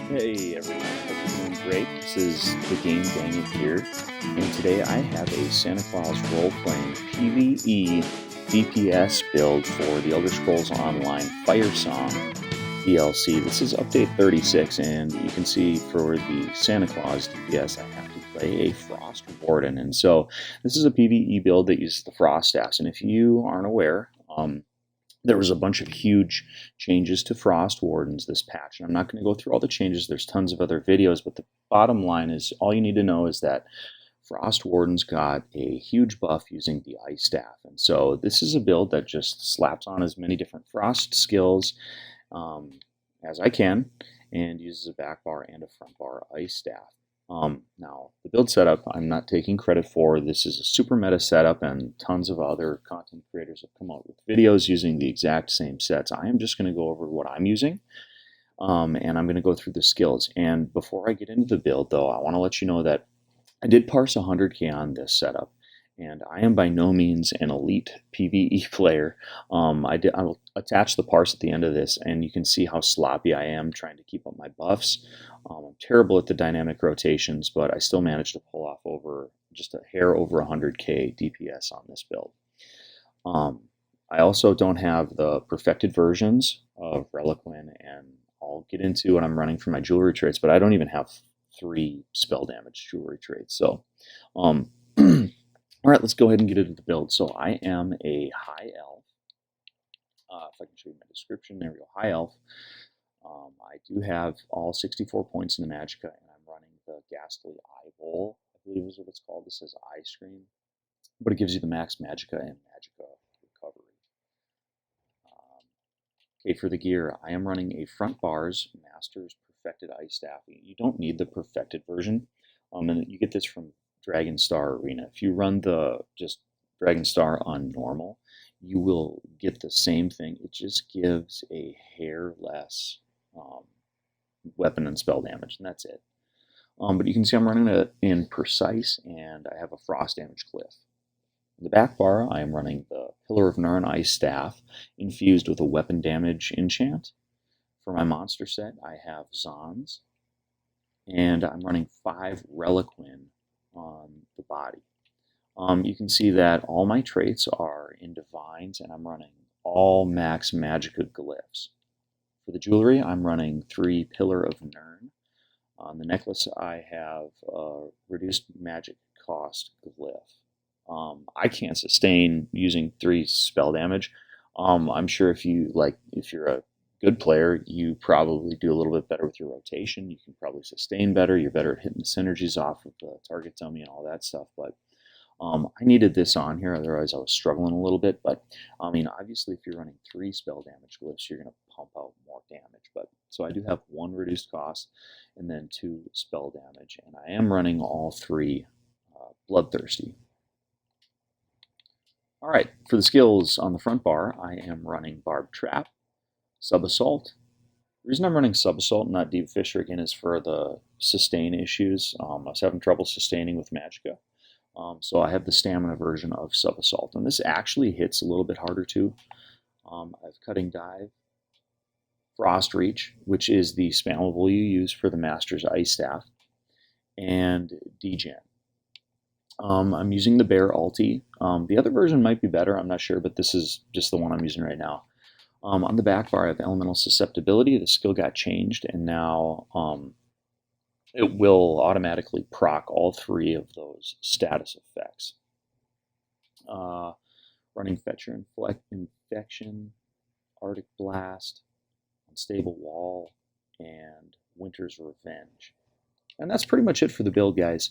Hey everyone, hope you're doing great. This is the Game Dang It here, and today I have a Santa Claus role-playing PVE DPS build for the Elder Scrolls Online Firesong DLC. This is update 36, and you can see for the Santa Claus DPS I have to play a Frost Warden, and so this is a PVE build that uses the Frost staffs, and if you aren't aware, there was a bunch of huge changes to Frost Wardens this patch, and I'm not going to go through all the changes. There's tons of other videos, but the bottom line is all you need to know is that Frost Wardens got a huge buff using the Ice Staff, and so this is a build that just slaps on as many different Frost skills as I can, and uses a back bar and a front bar Ice Staff. Now, the build setup, I'm not taking credit for. This is a super meta setup, and tons of other content creators have come out with videos using the exact same sets. I am just going to go over what I'm using, and I'm going to go through the skills. And before I get into the build, though, I want to let you know that I did parse 100k on this setup, and I am by no means an elite PvE player. I'll attach the parse at the end of this, and you can see how sloppy I am trying to keep up my buffs. I'm terrible at the dynamic rotations, but I still managed to pull off over just a hair over 100k DPS on this build. I also don't have the perfected versions of Reliquin, and I'll get into what I'm running for my jewelry traits, but I don't even have 3 spell damage jewelry traits. So, all right, let's go ahead and get into the build. So I am a high elf. If I can show you my description, there we go, high elf. I do have all 64 points in the Magicka, and I'm running the Ghastly Eye Bowl, I believe is what it's called. This says Eye Scream, but it gives you the max Magicka and Magicka recovery. Okay, for the gear, I am running a front bars Master's Perfected Ice Staff. You don't need the perfected version, and you get this from Dragon Star Arena. If you run the just Dragon Star on normal, you will get the same thing. It just gives a hair less weapon and spell damage, and that's it. But you can see I'm running it in Precise, and I have a Frost Damage Cliff. In the back bar, I am running the Pillar of Nirn Ice Staff, infused with a Weapon Damage enchant. For my monster set, I have Zons, and I'm running 5 Reliquin on the body. You can see that all my traits are in Divines, and I'm running all max Magicka glyphs. For the jewelry, I'm running 3 Pillar of Nirn. On the necklace, I have a reduced magic cost glyph. I can't sustain using 3 spell damage. I'm sure if you're a good player, you probably do a little bit better with your rotation. You can probably sustain better. You're better at hitting the synergies off of the target dummy and all that stuff. But I needed this on here, otherwise I was struggling a little bit. But I mean, obviously, if you're running 3 spell damage glyphs, you're going to pump out more damage. But so I do have 1 reduced cost and then 2 spell damage, and I am running all 3 Bloodthirsty. All right, for the skills on the front bar, I am running Barbed Trap, Sub Assault. The reason I'm running Sub Assault and not Deep Fissure again is for the sustain issues. I was having trouble sustaining with Magicka. So I have the stamina version of Sub Assault, and this actually hits a little bit harder too. I have Cutting Dive, Frost Reach, which is the spammable you use for the Master's Ice Staff, and Degen. I'm using the Bear Ulti. The other version might be better, I'm not sure, but this is just the one I'm using right now. On the back bar, I have Elemental Susceptibility. The skill got changed, and now it will automatically proc all 3 of those status effects. Running Fetcher Infection, Arctic Blast, Unstable Wall, and Winter's Revenge. And that's pretty much it for the build, guys.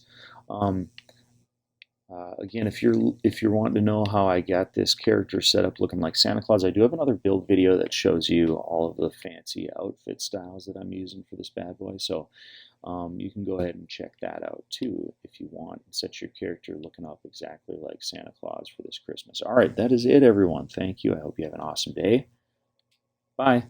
Again, if you're wanting to know how I got this character set up looking like Santa Claus, I do have another build video that shows you all of the fancy outfit styles that I'm using for this bad boy. So you can go ahead and check that out too if you want, and set your character looking up exactly like Santa Claus for this Christmas. All right, that is it, everyone. Thank you. I hope you have an awesome day. Bye.